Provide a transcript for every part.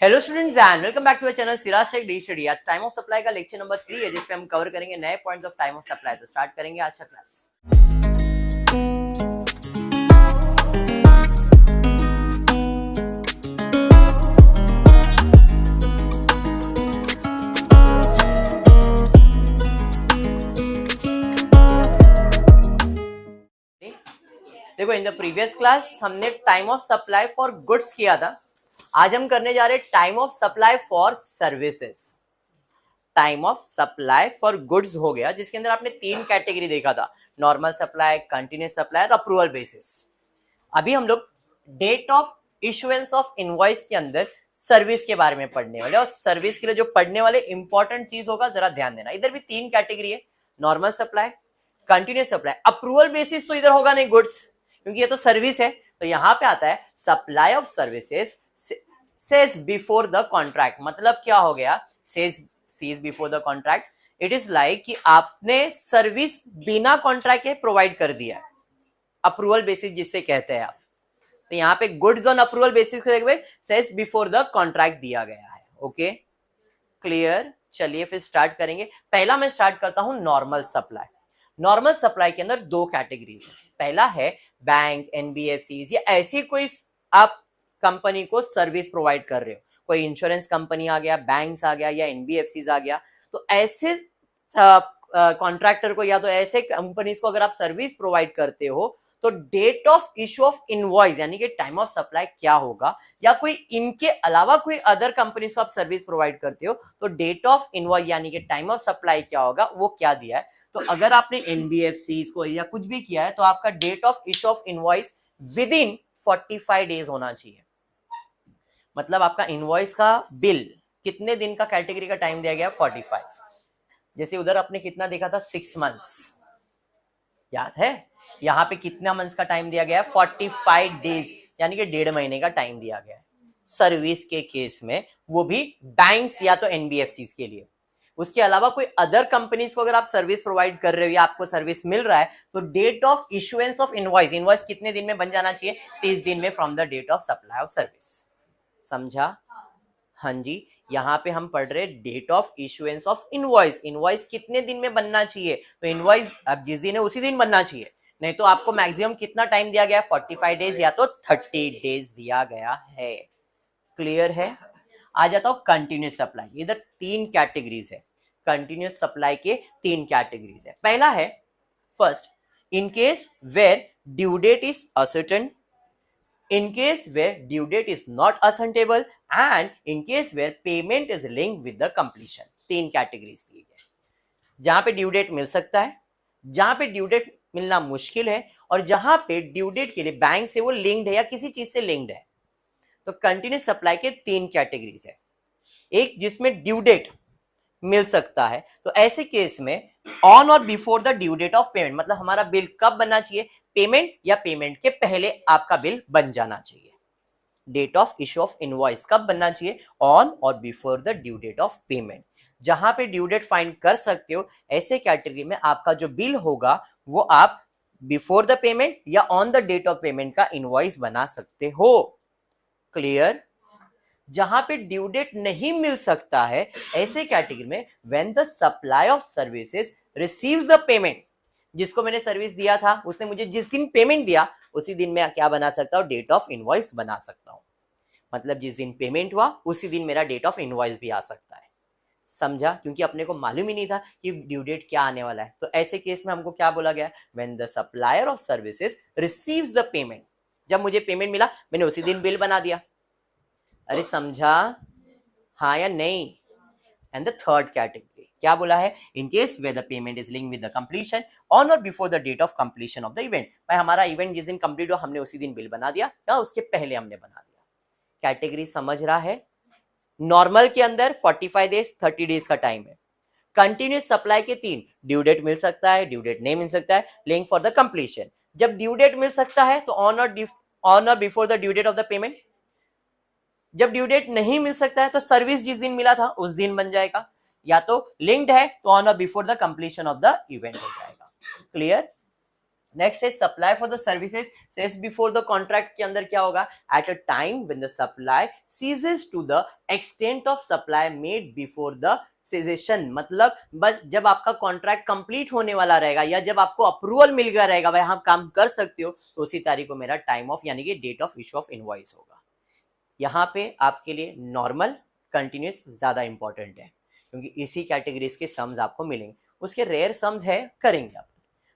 Hello students and welcome back to our channel Siraj Shaikh the study. आज time of supply का lecture number 3 है जिसपे हम कवर करेंगे नए points of time of supply. तो स्टार्ट करेंगे आज का क्लास। देखो, इन द प्रीवियस क्लास हमने time of supply for goods किया था। आज हम करने जा रहे हैं time of supply for services. Time of supply for goods हो गया, जिसके अंदर आपने 3 कैटेगरी देखा था, नॉर्मल सप्लाई, कंटिन्यूस सप्लाई और अप्रूवल बेसिस। अभी हम लोग date of issuance of invoice के अंदर सर्विस के बारे में पढ़ने वाले, और सर्विस के लिए जो पढ़ने वाले इंपॉर्टेंट चीज होगा जरा ध्यान देना। इधर भी 3 कैटेगरी है, normal supply, continuous supply. Approval basis तो इधर होगा नहीं गुड्स, क्योंकि ये तो सर्विस है। तो यहां पे आता है supply of services ceases before the contract. मतलब क्या हो गया, says before the contract. It is like कि आपने सर्विस बिना कॉन्ट्रैक्ट के प्रोवाइड कर दिया है, अप्रूवल बेसिस जिससे कहते हैं आप। तो यहाँ पे goods on approval basis says before the contract दिया गया है। Okay, clear. चलिए फिर स्टार्ट करेंगे। पहला मैं स्टार्ट करता हूं नॉर्मल सप्लाई। नॉर्मल सप्लाई के अंदर 2 कैटेगरीज है। पहला है बैंक, एनबीएफसीज या ऐसी कोई आप कंपनी को सर्विस प्रोवाइड कर रहे हो, कोई इंश्योरेंस कंपनी आ गया, बैंक्स आ गया या एनबीएफसीज आ गया। तो ऐसे कॉन्ट्रैक्टर को या तो ऐसे कंपनीज को अगर आप सर्विस प्रोवाइड करते हो तो date of issue of invoice यानी कि टाइम ऑफ सप्लाई क्या होगा, या कोई इनके अलावा कोई अदर कंपनीज को आप सर्विस प्रोवाइड करते हो तो डेट ऑफ इनवॉइस यानी कि टाइम ऑफ सप्लाई क्या होगा, वो क्या दिया है। तो अगर आपने एनबीएफसीज को या कुछ भी किया है तो आपका date of issue of invoice within 45 days होना चाहिए। मतलब आपका इनवॉइस का बिल कितने दिन का कैटेगरी का टाइम दिया गया, 45। जैसे उधर आपने कितना देखा था, 6 मंथ्स, याद है। यहां पे कितना मंथ्स का टाइम दिया गया है, 45 डेज यानी कि 1.5 महीने का टाइम दिया गया है सर्विस के केस में, वो भी बैंक्स या तो एनबीएफसीज के लिए। उसके अलावा कोई अदर कंपनीज को अगर आप सर्विस प्रोवाइड कर रहे हो या आपको सर्विस मिल रहा है तो date of issuance of invoice, invoice कितने दिन में बन जाना चाहिए, 30 दिन में from the date of supply of service. समझा? हाँ जी। यहाँ पे हम पढ़ रहे date of issuance of invoice. Invoice कितने दिन में बनना चाहिए, तो इनवॉइस अब जिस दिन है उसी दिन बनना चाहिए। नहीं तो आपको मैक्सिमम कितना टाइम दिया गया है, 45 डेज या तो 30 डेज दिया गया है। क्लियर है? आ जाता हूं कंटिन्यूस सप्लाई। इधर 3 कैटेगरीज है, कंटिन्यूस सप्लाई के 3 कैटेगरीज है। पहला है first, in case where due date is ascertain, in case where due date is not ascertainable, and in case where payment is linked with the completion। 3 categories दिए गए, जहां पे due date मिल सकता है, जहां पे ड्यू डेट मिलना मुश्किल है, और जहां पे ड्यू डेट के लिए बैंक से वो लिंक्ड है या किसी चीज से लिंक्ड है। तो कंटिन्यूस सप्लाई के 3 कैटेगरीज है। एक जिसमें ड्यू डेट मिल सकता है, तो ऐसे केस में on or before the due date of payment, मतलब हमारा बिल कब बनना चाहिए, पेमेंट या पेमेंट के पहले आपका बिल बन जाना चाहिए। Date of issue of invoice कब बनना चाहिए, on or before the due date of payment. जहां पे ड्यू डेट फाइंड कर सकते हो, ऐसे कैटेगरी में आपका जो बिल होगा वो आप बिफोर द पेमेंट या on the date of payment का इनवॉइस बना सकते हो। क्लियर? जहां पे ड्यू डेट नहीं मिल सकता है, ऐसे कैटेगरी में when the supply of services receives the payment, जिसको मैंने सर्विस दिया था उसने मुझे जिस दिन पेमेंट दिया उसी दिन मैं क्या बना सकता हूं, डेट ऑफ इनवॉइस बना सकता हूं। मतलब जिस दिन पेमेंट हुआ उसी दिन मेरा डेट ऑफ इनवॉइस भी आ सकता है। समझा? क्योंकि अपने को मालूम ही नहीं था कि ड्यू डेट क्या आने वाला है। तो ऐसे केस में हमको क्या बोला गया, when the supplier of services receives the payment, जब मुझे पेमेंट मिला मैंने उसी दिन बिल बना दिया। अरे समझा? हाँ या नहीं? एंड द थर्ड कैटेगरी क्या बोला है, in case where the payment is linked with the completion on or before the date of completion of the event. भाई हमारा इवेंट जिस दिन कंप्लीट हुआ हमने उसी दिन बिल बना दिया या उसके पहले हमने बना दिया। कैटेगरी समझ रहा है? नॉर्मल के अंदर 45 डेज 30 डेज का टाइम है। कंटिन्यूस सप्लाई के 3, ड्यू डेट मिल सकता है, ड्यू डेट नहीं मिल सकता है, लिंक फॉर द कंप्लीशन। जब ड्यू डेट मिल सकता है तो on or before the due date of the payment. जब ड्यू डेट नहीं मिल सकता है तो सर्विस जिस दिन मिला था उस दिन बन जाएगा, या तो लिंक्ड है तो on or before the completion of the event हो जाएगा। क्लियर? नेक्स्ट है supply for the services ceases before the contract के अंदर क्या होगा, at a time when the supply ceases to the extent of supply made before the cessation, मतलब बस जब आपका कॉन्ट्रैक्ट कंप्लीट होने वाला रहेगा या जब आपको अप्रूवल मिल गया रहेगा भाई आप काम कर सकते हो, तो उसी तारीख को मेरा टाइम ऑफ यानी कि date of issue of invoice होगा। यहाँ पे आपके लिए नॉर्मल कंटिन्यूस ज्यादा इंपॉर्टेंट है क्योंकि इसी कैटेगरीज के सम्स आपको मिलेंगे, उसके रेयर सम्स है करेंगे आप,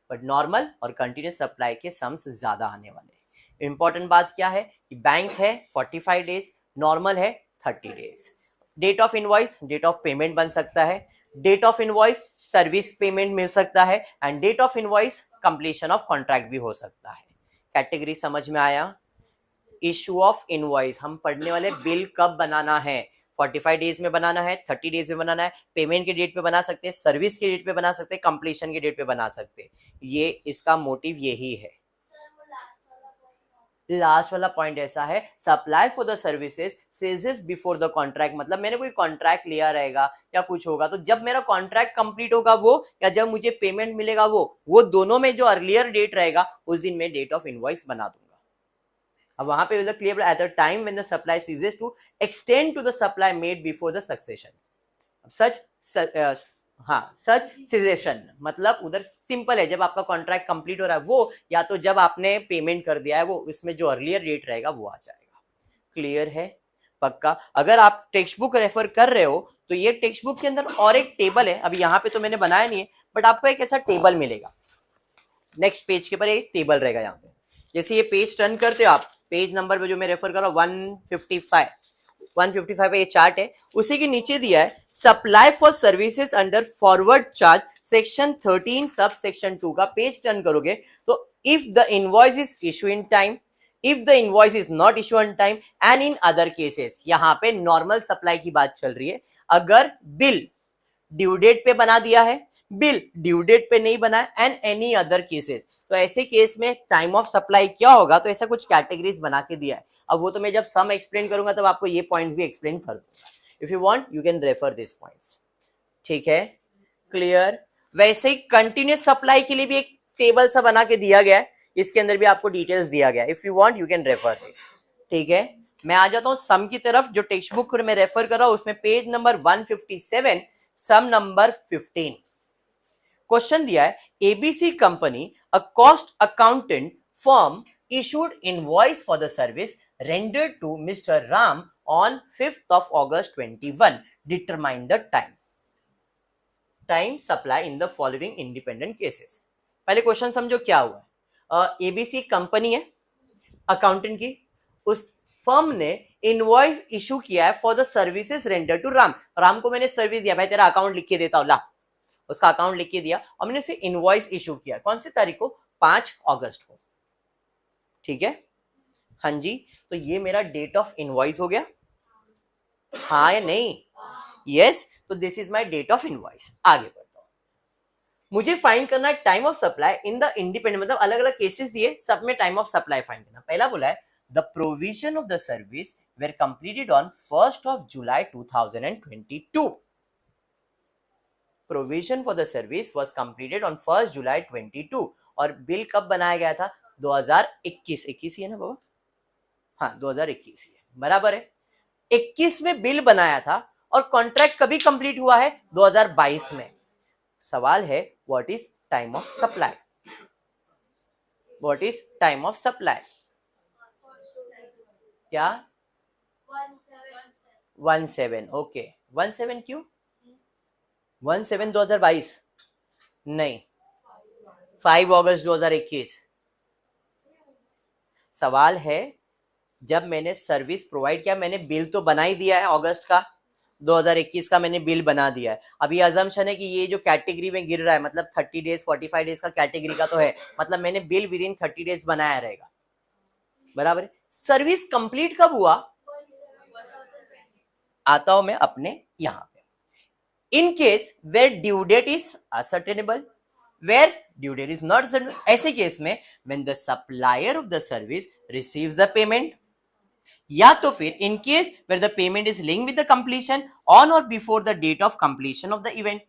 बट नॉर्मल और कंटिन्यूस सप्लाई के सम्स ज्यादा आने वाले हैं। इंपॉर्टेंट बात क्या है कि बैंक्स है 45 डेज, नॉर्मल है 30 days. Date of invoice date of payment बन सकता है, date of invoice service payment मिल सकता है and date of invoice completion of contract भी हो सकता है। कैटेगरी समझ में आया। इशू ऑफ इनवॉइस हम पढ़ने वाले बिल कब बनाना है, 45 डेज में बनाना है, 30 डेज में बनाना है, पेमेंट के डेट पे बना सकते हैं, सर्विस के डेट पे बना सकते हैं, कंप्लीशन के डेट पे बना सकते हैं। ये इसका मोटिव यही है। लास्ट वाला पॉइंट ऐसा है supply for the services sages before the contract, मतलब मैंने कोई कॉन्ट्रैक्ट लिया रहेगा या कुछ होगा तो जब मेरा कॉन्ट्रैक्ट कंप्लीट होगा वो या जब मुझे पेमेंट मिलेगा वो दोनों में जो अर्लियर डेट रहेगा उस दिन मैं डेट ऑफ इनवॉइस बना दूंगा। अब वहां पे clear at the time when the supply ceases to extend to the supply made before the succession. Such cessation मतलब उधर सिंपल है, जब आपका कॉन्ट्रैक्ट कंप्लीट हो रहा है वो या तो जब आपने पेमेंट कर दिया है वो, इसमें जो अर्लियर रेट रहेगा वो आ जाएगा। क्लियर है पक्का। अगर आप टेक्स्ट बुक रेफर कर रहे हो तो ये टेक्स्ट बुक के अंदर और एक टेबल है, अभी यहाँ पे तो मैंने बनाया नहीं है बट आपको एक ऐसा टेबल मिलेगा, नेक्स्ट पेज के ऊपर एक टेबल रहेगा। यहाँ पे जैसे ये पेज टर्न करते हो आप, पेज नंबर पे जो मैं रेफर कर रहा हूँ 155 पे ये चार्ट है, उसी के नीचे दिया है supply for services under forward charge section 13 sub section 2 का पेज टर्न करोगे तो if the invoice is issue in time, if the invoice is not issue on time and in other cases, यहाँ पे नॉर्मल सप्लाई की बात चल रही है। अगर बिल ड्यू डेट पे बना दिया है, बिल ड्यू डेट पे नहीं बना है एंड एनी अदर केसेस, तो ऐसे केस में टाइम ऑफ सप्लाई क्या होगा, तो ऐसा कुछ कैटेगरीज बना के दिया है। अब वो तो मैं जब सम एक्सप्लेन करूंगा तब आपको ये पॉइंट भी एक्सप्लेन कर दूंगा। If you want you can refer this points, ठीक है क्लियर। वैसे ही कंटिन्यूस सप्लाई के लिए भी एक टेबल सा बना के दिया गया है, इसके अंदर भी आपको डिटेल्स दिया गया है। If you want you can refer this, ठीक है। मैं आ जाता हूं सम की तरफ, जो टेक्स्ट बुक में रेफर कर रहा हूं उसमें पेज नंबर 157 सम नंबर 15। क्वेश्चन दिया है ABC company a cost accountant firm issued invoice for the service rendered to Mr. Ram on 5th of August 21. Determine the time supply in the following independent cases. पहले question समझो क्या हुआ है। ABC company है accountant की, उस firm ने invoice issue किया है for the services render to Ram. Ram को मैंने सर्विस दिया, भाई तेरा अकाउंट लिख के देता हूं, ला, उसका अकाउंट लिख के दिया और मैंने उसे इनवॉइस इशू किया। कौन सी तारीख को? 5 अगस्त को, ठीक है। हाँ जी, तो ये मेरा डेट ऑफ इनवॉइस हो गया, हाँ या नहीं? यस, तो this is my date of invoice. आगे बढ़ता हूं, मुझे फाइंड करना है time of supply in the independent, मतलब अलग अलग केसेस दिए, सब में टाइम ऑफ सप्लाई फाइंड करना। पहला बोला है the provision of the service were completed on 1st of July 2022। Provision for the service was completed on 1st July 2022 और बिल कब बनाया गया था? 2021। 21 ही है ना बाबा? हाँ 2021 ही है, बराबर है। 21 में बिल बनाया था और कॉन्ट्रैक्ट कभी कंप्लीट हुआ है? 2022 में। सवाल है what is time of supply? What is time of supply? क्या? 17। ओके, 17 क्यों? 17 2022 नहीं, 5 अगस्त 2021। सवाल है जब मैंने सर्विस प्रोवाइड किया, मैंने बिल तो बना ही दिया है, अगस्त का 2021 का मैंने बिल बना दिया है। अभी अजम्पशन है कि ये जो कैटेगरी में गिर रहा है, मतलब 30 डेज 45 डेज का कैटेगरी का तो है, मतलब मैंने बिल विद इन 30 डेज बनाया रहेगा, बराबर है। सर्विस कंप्लीट कब हुआ? आता हूं मैं अपने यहां पे। In case where due date is ascertainable, where due date is not certain, ऐसे केस में when the supplier of the service receives the payment, या तो फिर in case where the payment is linked with the completion on or before the date of completion of the event।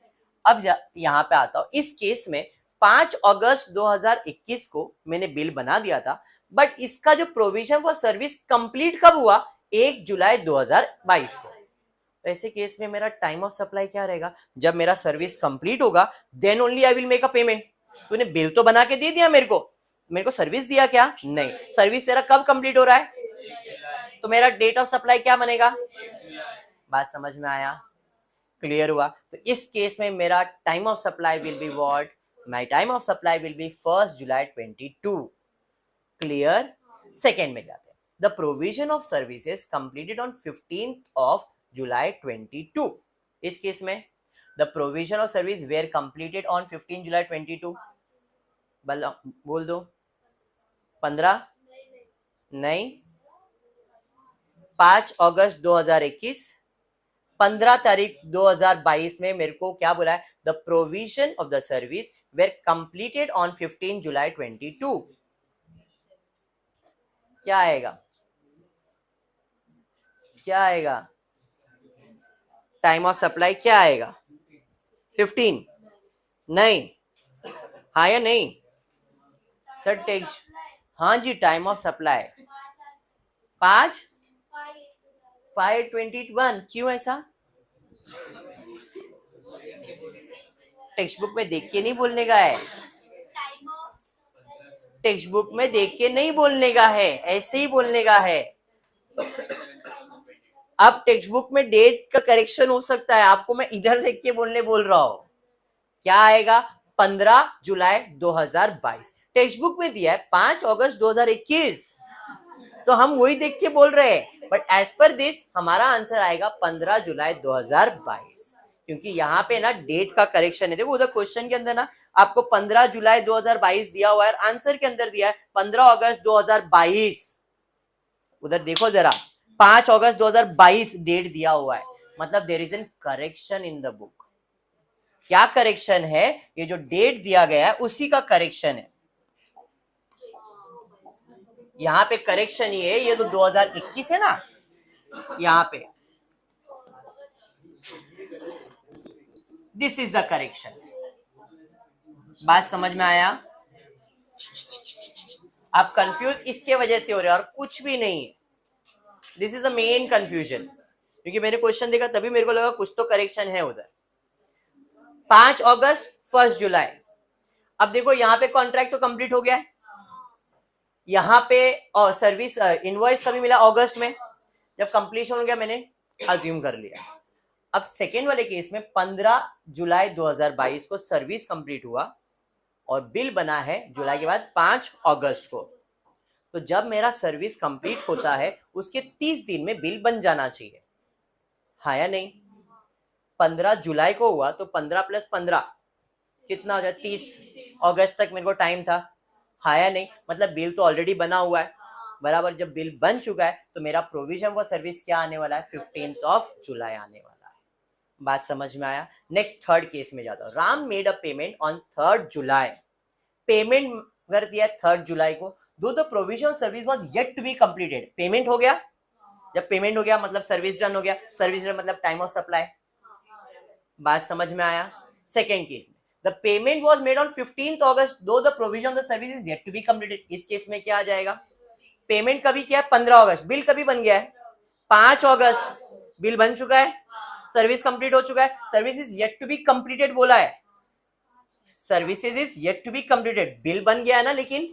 अब यहाँ पे आता हूं, इस केस में 5 अगस्त 2021 को मैंने बिल बना दिया था, बट इसका जो प्रोविजन फॉर सर्विस कंप्लीट कब हुआ? 1 जुलाई 2022 को। तो ऐसे केस में मेरा टाइम ऑफ सप्लाई क्या रहेगा? जब मेरा सर्विस कंप्लीट होगा then only I will make a payment. तूने बिल तो बना के दे दिया मेरे को सर्विस दिया क्या? नहीं। सर्विस तेरा कब कंप्लीट हो रहा है? तो मेरा डेट ऑफ सप्लाई क्या बनेगा? बात समझ में आया? क्लियर हुआ? तो इस केस में मेरा time of supply will be what? My time of supply will be 1 जुलाई 22। क्लियर? सेकेंड में जाते हैं। The provision of services completed on 15th of July 22। इस केस में the provision of service were completed on 15 जुलाई 22। बोल दो। 15 नहीं, 5 अगस्त 2021, 15 तारीख 2022 में मेरे को क्या बोला है? The provision of the service were completed on 15 जुलाई 22। क्या आएगा? क्या आएगा? टाइम ऑफ सप्लाई क्या आएगा? 15 नहीं, हाँ या नहीं सर? टेक्स्ट हाँ जी, टाइम ऑफ सप्लाई 5/5/21। क्यों ऐसा? टेक्स्ट बुक में देख के नहीं बोलने का है, टेक्स्ट बुक में देख के नहीं बोलने का है, ऐसे ही बोलने का है। अब टेक्स्ट बुक में डेट का करेक्शन हो सकता है, आपको मैं इधर देख के बोल रहा हूं। क्या आएगा? 15 जुलाई 2022। टेक्स्ट बुक में दिया है 5 अगस्त 2021, तो हम वही देख के बोल रहे हैं, बट एज पर दिस हमारा आंसर आएगा 15 जुलाई 2022, क्योंकि यहाँ पे ना डेट का करेक्शन है। देखो उधर क्वेश्चन के अंदर ना आपको 15 जुलाई 2022 दिया हुआ है, आंसर के अंदर दिया है 15 अगस्त 2022। उधर देखो जरा, 5 अगस्त 2022 डेट दिया हुआ है, मतलब there is an correction in the book. क्या करेक्शन है? ये जो डेट दिया गया है उसी का करेक्शन है। यहाँ पे करेक्शन ये है, ये तो 2021 है ना, यहाँ पे दिस इज द करेक्शन। बात समझ में आया? आप कंफ्यूज इसके वजह से हो रहे हैं और कुछ भी नहीं है। This is the main confusion, क्योंकि मैंने क्वेश्चन देखा तभी मेरे को लगा कुछ तो करेक्शन है उधर। 5 अगस्त 1 जुलाई। अब देखो यहाँ पे कॉन्ट्रैक्ट तो कंप्लीट हो गया है, यहाँ पे सर्विस इनवॉइस कभी मिला? अगस्त में, जब कंप्लीशन हो गया मैंने अज्यूम कर लिया। अब सेकेंड वाले केस में 15 जुलाई 2022 को सर्विस कंप्लीट हुआ और बिल बना है जुलाई के बाद 5 अगस्त को। तो जब मेरा सर्विस कंप्लीट होता है उसके 30 दिन में बिल बन जाना चाहिए, हाँ या नहीं? 15 जुलाई को हुआ तो 15 + 15 कितना हो जाए? 30 अगस्त तक मेरे को टाइम था, हाँ या नहीं? मतलब बिल तो ऑलरेडी बना हुआ है, बराबर। जब बिल बन चुका है तो मेरा प्रोविजन फॉर सर्विस क्या आने वाला है? 15 जुलाई आने वाला है। बात समझ में आया? नेक्स्ट थर्ड केस में जाता हूँ। Ram made a payment on 3 जुलाई। पेमेंट कर दिया 3 जुलाई को, though the provision service was yet to be completed. Payment हो गया, जब पेमेंट हो गया मतलब सर्विस डन हो गया, सर्विस डन मतलब टाइम ऑफ सप्लाई। बात समझ में आया? सेकेंड केस में the payment was made on 15th अगस्त though the provision of the service is yet to be completed. इस केस में क्या आ जाएगा? पेमेंट कभी किया है? 15 अगस्त। बिल कभी बन गया है? 5 अगस्त। बिल बन चुका है, सर्विस कंप्लीट हो चुका है, service is yet to be completed बोला है, services is yet to be completed. Bill बन गया है ना, लेकिन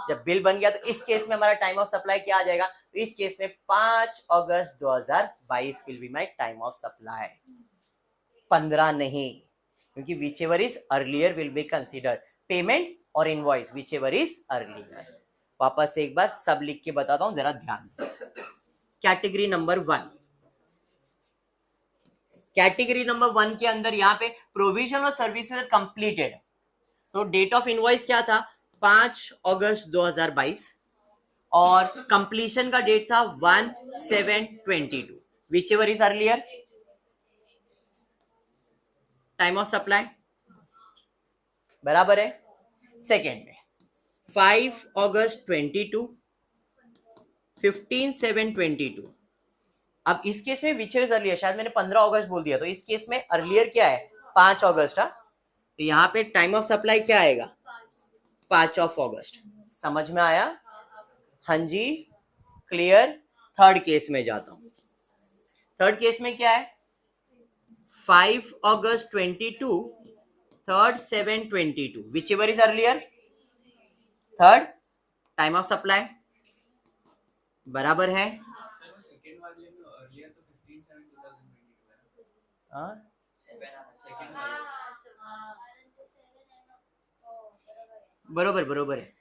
जब बिल बन गया तो इस केस में हमारा टाइम ऑफ सप्लाई क्या आ जाएगा? तो इस केस में 5 August 2022 will be my time of supply. 15 नहीं, क्योंकि whichever is earlier will be consider. Payment और invoice whichever is earlier. वापस एक बार सब लिख के बताता हूं जरा ध्यान से। कैटेगरी नंबर 1, कैटेगरी नंबर 1 के अंदर यहाँ पे प्रोविजन और सर्विसेज कंप्लीटेड, तो डेट ऑफ इनवॉइस क्या था? 5 अगस्त 2022 और कंप्लीशन का डेट था 1/7/22। Which ever is earlier, time of supply बराबर है। सेकेंड में 5 अगस्त 22, 15/7/22। अब इस केस में विच इज अर्लियर, शायद मैंने 15 अगस्त बोल दिया, तो इस केस में अर्लियर क्या है? 5 अगस्त। तो यहाँ पे टाइम ऑफ सप्लाई क्या आएगा? 5 ऑफ अगस्त। समझ में आया? हाँ जी, क्लियर। थर्ड केस में जाता हूं। थर्ड केस में क्या है? 5 अगस्त 22, third 7/22, which ever is earlier. Third time of supply बराबर है बरोबर बरोबर है।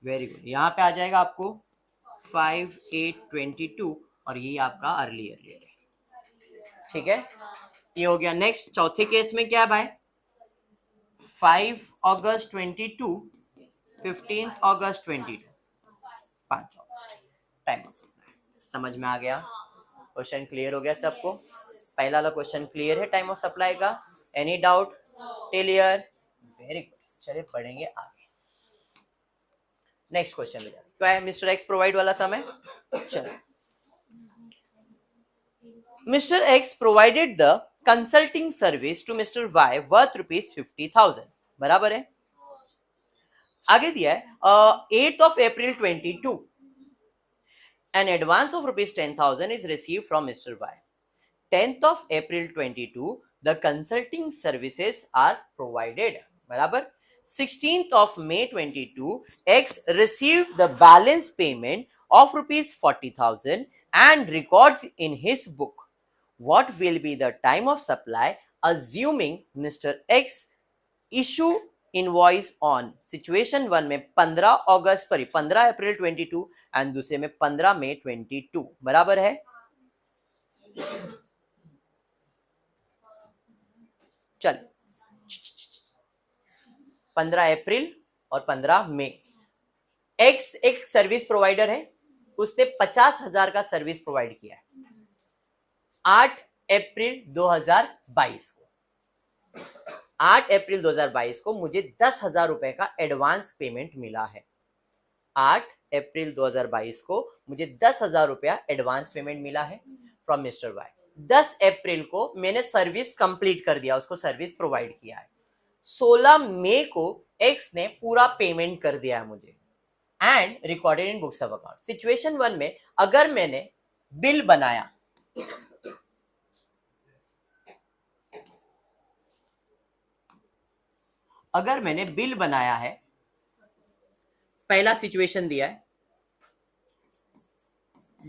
Very good. यहाँ पे आ जाएगा आपको 5/8/22 और ये आपका अर्लियर डेट है। ठीक है, ये हो गया। नेक्स्ट चौथे केस में क्या है भाई? 5 अगस्त 22, 15 अगस्त 22, 5 अगस्त टाइम ऑफ सप्लाई। समझ में आ गया? क्वेश्चन क्लियर हो गया सबको? पहला वाला क्वेश्चन क्लियर है टाइम ऑफ सप्लाई का? Any doubt till here? Very good. चलिए पढ़ेंगे आगे। नेक्स्ट क्वेश्चन में जाते। क्या है मिस्टर एक्स प्रोवाइड वाला समय? चलो, mister X provided the consulting service to mister Y worth ₹50,000। बराबर है। आगे दिया है 8th of April 22, an advance of ₹10,000 is received from Mr. Y. 10th of April 22, the consulting services are provided. बराबर। 16th of May 22, X received the balance payment of ₹40,000 and records in his book. What will be the time of supply assuming Mr. X issue invoice on situation 1 में 15 अप्रैल 22 and दूसरे में 15 मई 22। बराबर है। चल 15 अप्रैल और 15 मई। X एक सर्विस प्रोवाइडर है, उसने 50,000 का सर्विस प्रोवाइड किया है 8 अप्रैल 2022 को। 8 अप्रैल 2022 को मुझे 10,000 रुपए का एडवांस पेमेंट मिला है। 8 अप्रैल 2022 को मुझे 10,000 रुपया एडवांस पेमेंट मिला है फ्रॉम मिस्टर वाई। 10 अप्रैल को मैंने सर्विस कंप्लीट कर दिया, उसको सर्विस प्रोवाइड किया है। 16 मई को एक्स ने पूरा पेमेंट कर दिया है मुझे and recorded in books of account. Situation 1 में अगर मैंने बिल बनाया, अगर मैंने बिल बनाया है, पहला सिचुएशन दिया है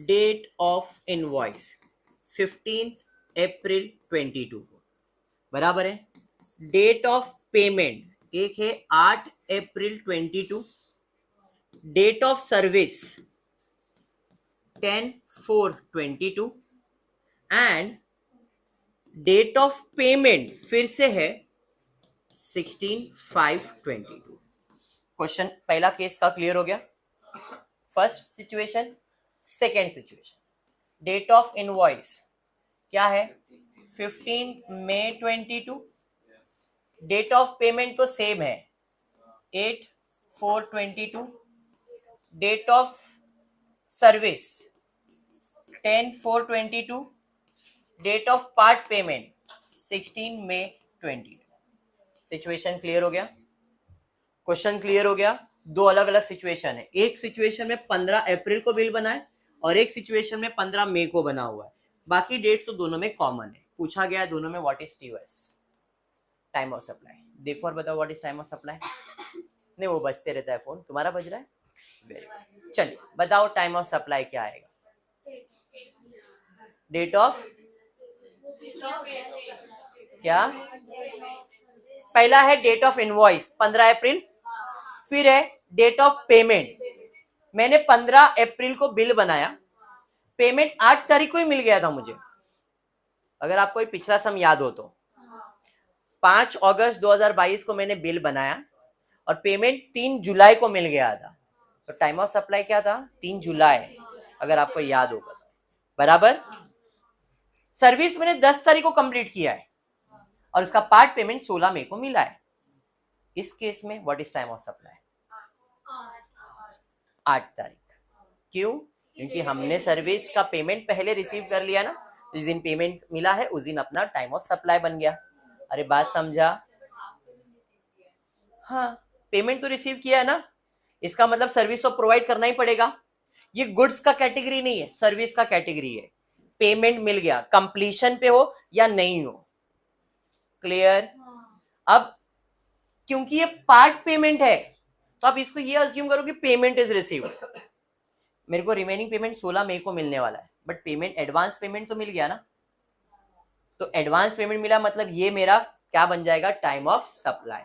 डेट ऑफ इनवॉइस 15 अप्रैल 22 को। बराबर है। डेट ऑफ पेमेंट एक है 8 अप्रैल 22। Date of service 10/4/22 and date of payment फिर से है 16/5/22। क्वेश्चन पहला केस का क्लियर हो गया। First situation. Second situation, date of invoice क्या है? 15 मई 22। डेट ऑफ पेमेंट तो सेम है 8/4/22। Date of service 10/4/22। Date of part payment 16 मई 22। सिचुएशन क्लियर हो गया? क्वेश्चन क्लियर हो गया? दो अलग अलग सिचुएशन है। एक सिचुएशन में 15 अप्रैल को बिल बना है और एक सिचुएशन में 15 मई को बना हुआ है। बाकी डेट्स तो दोनों में कॉमन है। पूछा गया है दोनों में what is TOS, time of supply. देखो और बताओ what is time of supply. नहीं, वो बजते रहता है फोन। तुम्हारा बज रहा है? Very good. चलिए बताओ टाइम ऑफ सप्लाई क्या आएगा? डेट ऑफ क्या? पहला है डेट ऑफ इनवॉइस 15 अप्रैल, फिर है डेट ऑफ पेमेंट। मैंने 15 अप्रैल को बिल बनाया, पेमेंट 8 तारीख को ही मिल गया था मुझे। अगर आपको पिछला सम याद हो तो 5 अगस्त 2022 को मैंने बिल बनाया और पेमेंट 3 जुलाई को मिल गया था। तो टाइम ऑफ सप्लाई क्या था? 3 जुलाई, अगर आपको याद होगा। बराबर। सर्विस मैंने 10 तारीख को कंप्लीट किया है और उसका पार्ट पेमेंट 16 मई को मिला है। इस केस में what is time of supply? 8 तारीख। क्यों? क्योंकि हमने सर्विस का पेमेंट पहले रिसीव कर लिया ना, जिस दिन पेमेंट मिला है उस दिन अपना टाइम ऑफ सप्लाई बन गया। अरे बात समझा? हाँ, पेमेंट तो रिसीव किया है ना, इसका मतलब सर्विस तो प्रोवाइड करना ही पड़ेगा। ये गुड्स का कैटेगरी नहीं है, सर्विस का कैटेगरी है। पेमेंट मिल गया, कंप्लीशन पे हो या नहीं हो, क्लियर? अब क्योंकि ये पार्ट पेमेंट है तो आप इसको ये अज्यूम करो कि पेमेंट इज रिसीव्ड। मेरे को रिमेनिंग पेमेंट 16 मई को मिलने वाला है, बट पेमेंट एडवांस पेमेंट तो मिल गया ना, तो एडवांस पेमेंट मिला मतलब ये मेरा क्या बन जाएगा, time of supply.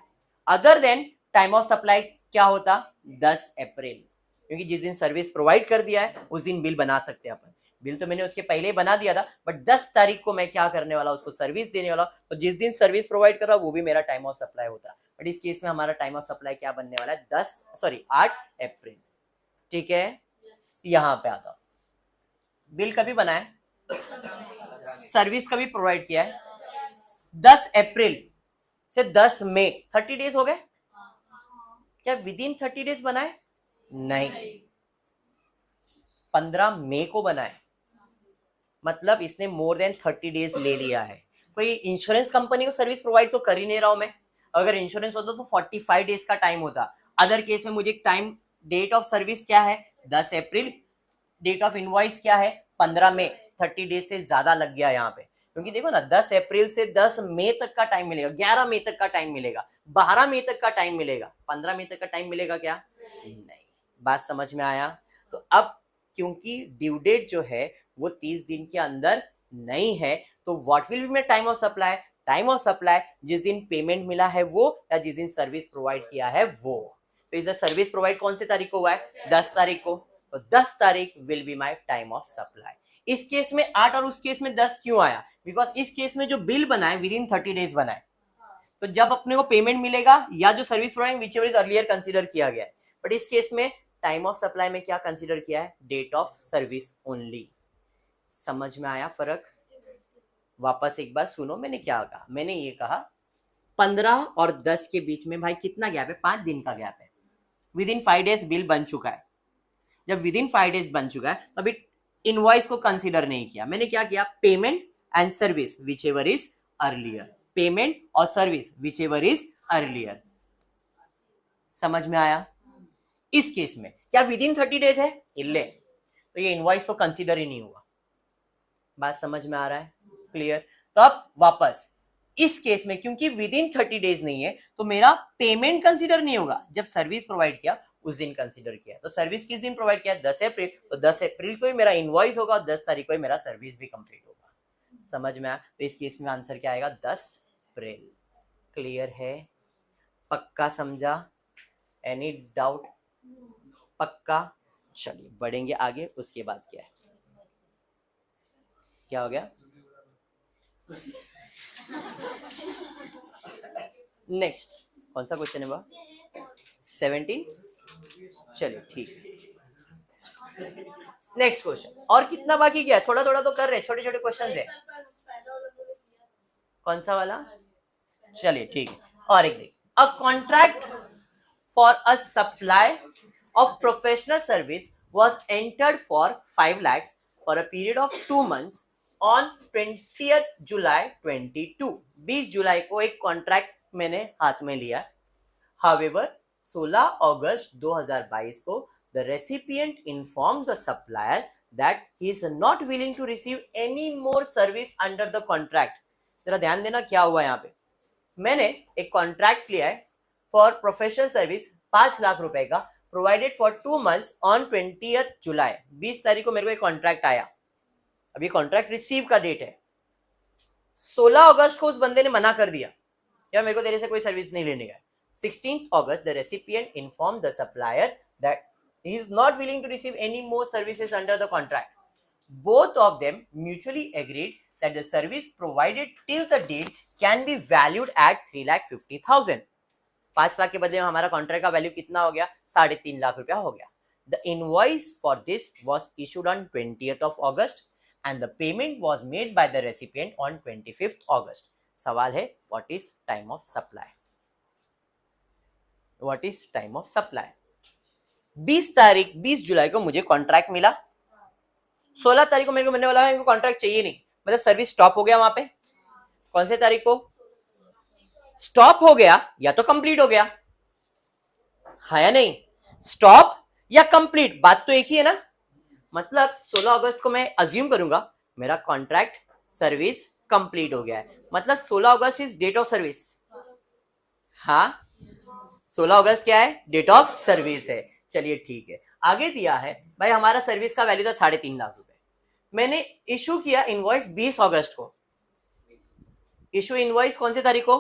Other than time of supply क्या होता, 10 अप्रैल, क्योंकि जिस दिन सर्विस प्रोवाइड कर दिया है उस दिन बिल बना सकते हैं अपन। बिल तो मैंने उसके पहले ही बना दिया था, बट 10 तारीख को मैं क्या करने वाला, उसको सर्विस देने वाला, तो जिस दिन सर्विस प्रोवाइड कर रहा वो भी मेरा टाइम ऑफ सप्लाई होता। बट इस केस में हमारा टाइम ऑफ सप्लाई क्या बनने वाला है, 8 अप्रैल। ठीक है, यहां पे आता, बिल कभी बना है, सर्विस कभी प्रोवाइड किया है, 10 अप्रैल से 10 मई, 30 डेज हो गए क्या, विद इन 30 डेज बना है, नहीं, 15 मई को बना है, मतलब इसने मोर देन 30 डेज ले लिया है। कोई इंश्योरेंस कंपनी को सर्विस प्रोवाइड तो कर ही नहीं रहा हूं मैं, अगर इंश्योरेंस होता तो 45 डेज का टाइम होता। अदर केस में मुझे टाइम, डेट ऑफ सर्विस क्या है, 10 अप्रैल, डेट ऑफ इनवॉइस क्या है, 15 मई, 30 डेज से ज्यादा लग गया यहाँ पे, क्योंकि देखो ना 10 अप्रैल से 10 मई तक का टाइम मिलेगा, 11 मई तक का टाइम मिलेगा, 12 मई तक का टाइम मिलेगा, 15 मई तक का टाइम मिलेगा क्या, नहीं। बात समझ में आया? तो अब क्योंकि ड्यू डेट जो है वो 30 दिन के अंदर नहीं है, तो what will be my time of supply, time of supply जिस दिन पेमेंट मिला है वो, या जिस दिन सर्विस प्रोवाइड किया है वो। तो इधर सर्विस प्रोवाइड कौन से तारीख को हुआ है, 10 तारीख को, तो 10 तारीख will be my time of supply. इस केस में 8 और उस केस में 10 क्यों आया, बिकॉज इस केस में जो बिल बना है विद इन 30 डेज बना है, तो जब अपने को पेमेंट मिलेगा या जो service provide which ever is earlier consider किया गया है, बट इस केस में टाइम ऑफ सप्लाई में क्या कंसीडर किया है, डेट ऑफ सर्विस ओनली। समझ में आया फर्क? वापस एक बार सुनो, मैंने क्या कहा, मैंने ये कहा 15 और 10 के बीच में भाई कितना गैप है, 5 दिन का गैप है, विद इन 5 डेज बिल बन चुका है। जब विद इन 5 डेज बन चुका है तो अभी इनवॉइस को कंसीडर नहीं किया, मैंने क्या किया, payment and service whichever is earlier, payment और service whichever is earlier. समझ में आया? इस केस में क्या विद इन 30 डेज है, इल्ले, तो ये इनवॉइस तो कंसीडर ही नहीं हुआ। बात समझ में आ रहा है, क्लियर? तो अब वापस इस केस में क्योंकि विद इन 30 डेज नहीं है तो मेरा पेमेंट कंसीडर नहीं होगा, जब सर्विस प्रोवाइड किया उस दिन कंसीडर किया। तो सर्विस किस दिन प्रोवाइड किया, 10 अप्रैल, तो 10 अप्रैल को ही मेरा इनवॉइस होगा और 10 तारीख को ही मेरा सर्विस भी कंप्लीट होगा। समझ में आया? तो इस केस में आंसर क्या आएगा, 10 अप्रैल। क्लियर है? पक्का समझा? Any doubt? पक्का? चलिए बढ़ेंगे आगे, उसके बाद क्या है, क्या हो गया, नेक्स्ट कौन सा क्वेश्चन है बा, 17? चलिए ठीक है, नेक्स्ट क्वेश्चन। और कितना बाकी क्या है, थोड़ा थोड़ा तो कर रहे, छोटे छोटे क्वेश्चन है। कौन सा वाला, चलिए ठीक है। और एक देखिए, a contract for a supply of professional service was entered for 5 lakhs for a period of 2 months on 20th July 22। 20 जुलाई को एक कॉन्ट्रैक्ट मैंने हाथ में लिया। However, 16 अगस्त 2022 को the recipient informed the supplier that he is not willing to receive any more service under the contract। जरा ध्यान देना क्या हुआ यहाँ पे, मैंने एक कॉन्ट्रैक्ट लिया है फॉर प्रोफेशनल सर्विस 5 लाख रुपए का, provided for 2 months on 20th जुलाई। 20 तारीख को मेरे को एक कॉन्ट्रैक्ट आया, अभी कॉन्ट्रैक्ट रिसीव का डेट है, 16 अगस्त को उस बंदे ने मना कर दिया, या मेरे को तेरे से कोई सर्विस नहीं लेने का। 16th August the recipient informed the supplier that he is not willing to receive any more services under the contract। Both of them mutually agreed that the service provided till the date can be valued at 3,50,000। 5 lakh के बदले में हमारा contract का value कितना हो गया, 3.5 लाख रुपया हो गया। The invoice for this was issued on 20th of August and the payment was made by the recipient on 25th August। सवाल है, what is time of supply, what is time of supply. 20 जुलाई को मुझे contract मिला, 16 तारीख को मेरे को मिलने वाला है, इनको कॉन्ट्रैक्ट चाहिए नहीं, मतलब सर्विस स्टॉप हो गया वहां पे। कौन से तारीख को स्टॉप हो गया, या तो कंप्लीट हो गया, हाँ या नहीं, स्टॉप या कंप्लीट, बात तो एक ही है ना। मतलब 16 अगस्त को मैं अज्यूम करूंगा मेरा कॉन्ट्रैक्ट सर्विस कंप्लीट हो गया है, मतलब 16 अगस्त इज डेट ऑफ सर्विस। हाँ, 16 अगस्त क्या है, डेट ऑफ सर्विस है। चलिए ठीक है, आगे दिया है भाई हमारा सर्विस का वैल्यू था 3.5 लाख रुपए, मैंने इशू किया इनवॉइस 20 अगस्त को। इशू इनवॉइस कौन सी तारीख को,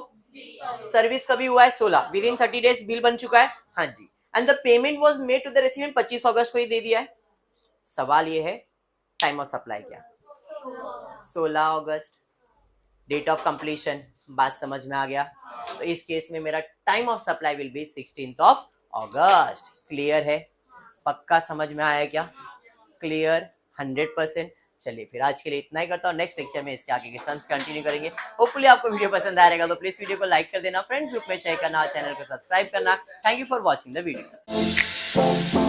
सर्विस कभी हुआ है 16, विद इन 30 डेज बिल बन चुका है, हाँ जी, and the payment was made to the resident 25 अगस्त को ही दे दिया है। सवाल ये है टाइम ऑफ सप्लाई क्या, 16 अगस्त डेट ऑफ कंप्लीशन, बात समझ में आ गया। तो इस केस में मेरा time of supply will B 16 August. Clear है, पक्का समझ में आया क्या, क्लियर 100%। चलिए फिर आज के लिए इतना ही करता हूँ, नेक्स्ट लेक्चर में इसके आगे के सम्स कंटिन्यू करेंगे। होपफुली आपको वीडियो पसंद आएगा तो प्लीज वीडियो को लाइक कर देना, फ्रेंड्स ग्रुप में शेयर करना, चैनल को सब्सक्राइब करना। Thank you for watching the video.